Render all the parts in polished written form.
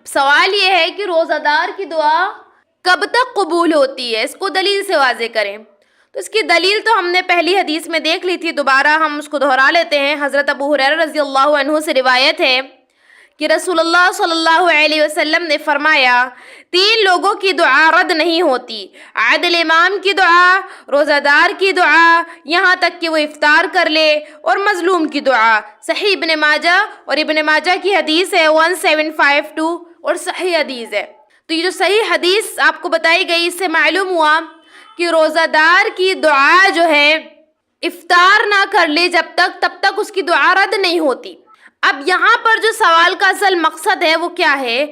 سوال یہ ہے کہ روزہ دار کی دعا کب تک قبول ہوتی ہے، اس کو دلیل سے واضح کریں۔ تو اس کی دلیل تو ہم نے پہلی حدیث میں دیکھ لی تھی، دوبارہ ہم اس کو دہرا لیتے ہیں۔ حضرت ابو ہریرہ رضی اللہ عنہ سے روایت ہے کہ رسول اللہ صلی اللہ علیہ وسلم نے فرمایا 3 لوگوں کی دعا رد نہیں ہوتی، عادل امام کی دعا، روزہ دار کی دعا یہاں تک کہ وہ افطار کر لے، اور مظلوم کی دعا۔ صحیح ابن ماجہ، اور ابن ماجہ کی حدیث ہے 1752 اور صحیح حدیث ہے۔ تو یہ جو صحیح حدیث آپ کو بتائی گئی، اس سے معلوم ہوا کہ روزہ دار کی دعا جو ہے افطار نہ کر لے تب تک اس کی دعا رد نہیں ہوتی۔ اب یہاں پر جو سوال کا اصل مقصد ہے وہ کیا ہے؟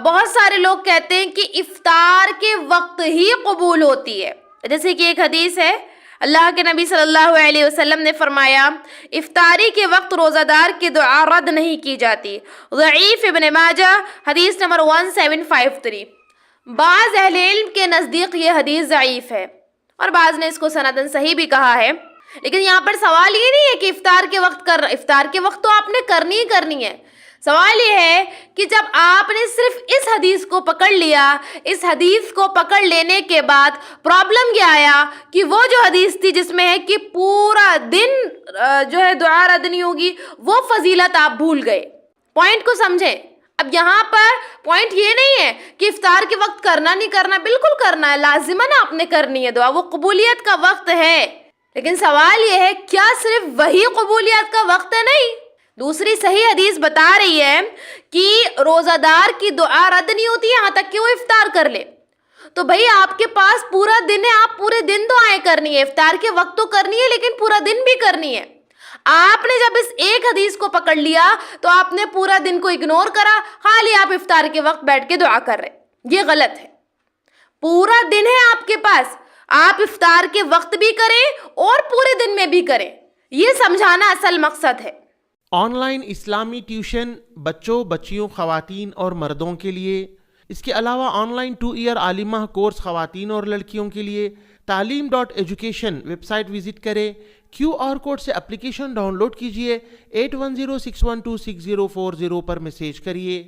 بہت سارے لوگ کہتے ہیں کہ افطار کے وقت ہی قبول ہوتی ہے، جیسے کہ ایک حدیث ہے، اللہ کے نبی صلی اللہ علیہ وسلم نے فرمایا افطاری کے وقت روزہ دار کی دعا رد نہیں کی جاتی۔ ضعیف ابن ماجہ حدیث نمبر 1753۔ بعض اہل علم کے نزدیک یہ حدیث ضعیف ہے، اور بعض نے اس کو سندن صحیح بھی کہا ہے، لیکن یہاں پر سوال یہ نہیں ہے کہ افطار کے وقت تو آپ نے کرنی ہی کرنی ہے۔ سوال یہ ہے کہ جب آپ نے صرف اس حدیث کو پکڑ لیا، اس حدیث کو پکڑ لینے کے بعد پرابلم کیا آیا کہ وہ جو حدیث تھی جس میں ہے کہ پورا دن جو ہے دعا رد نہیں ہوگی، وہ فضیلت آپ بھول گئے۔ پوائنٹ کو سمجھیں۔ اب یہاں پر پوائنٹ یہ نہیں ہے کہ افطار کے وقت کرنا نہیں کرنا، بالکل کرنا ہے، لازماً آپ نے کرنی ہے دعا، وہ قبولیت کا وقت ہے۔ لیکن سوال یہ ہے کیا صرف وہی قبولیت کا وقت ہے؟ نہیں، دوسری صحیح حدیث بتا رہی ہے کہ روزہ دار کی دعا رد نہیں ہوتی یہاں تک کہ وہ افطار کر لے۔ تو بھئی آپ کے پاس پورا دن ہے، آپ پورے دن دعائیں کرنی ہے، افطار کے وقت تو کرنی ہے لیکن پورا دن بھی کرنی ہے۔ آپ نے جب اس ایک حدیث کو پکڑ لیا تو آپ نے پورا دن کو اگنور کرا، خالی آپ افطار کے وقت بیٹھ کے دعا کر رہے، یہ غلط ہے۔ پورا دن ہے آپ کے پاس، آپ افطار کے وقت بھی کریں اور پورے دن میں بھی کریں، یہ سمجھانا اصل مقصد ہے۔ آن لائن اسلامی ٹیوشن بچوں، بچیوں، خواتین اور مردوں کے لیے، اس کے علاوہ آن لائن 2 ایئر عالمہ کورس خواتین اور لڑکیوں کے لیے تعلیم.ایجوکیشن ویب سائٹ وزٹ کریں، QR کوڈ سے اپلیکیشن ڈاؤن لوڈ کیجئے، 8106126040 پر میسیج کریے۔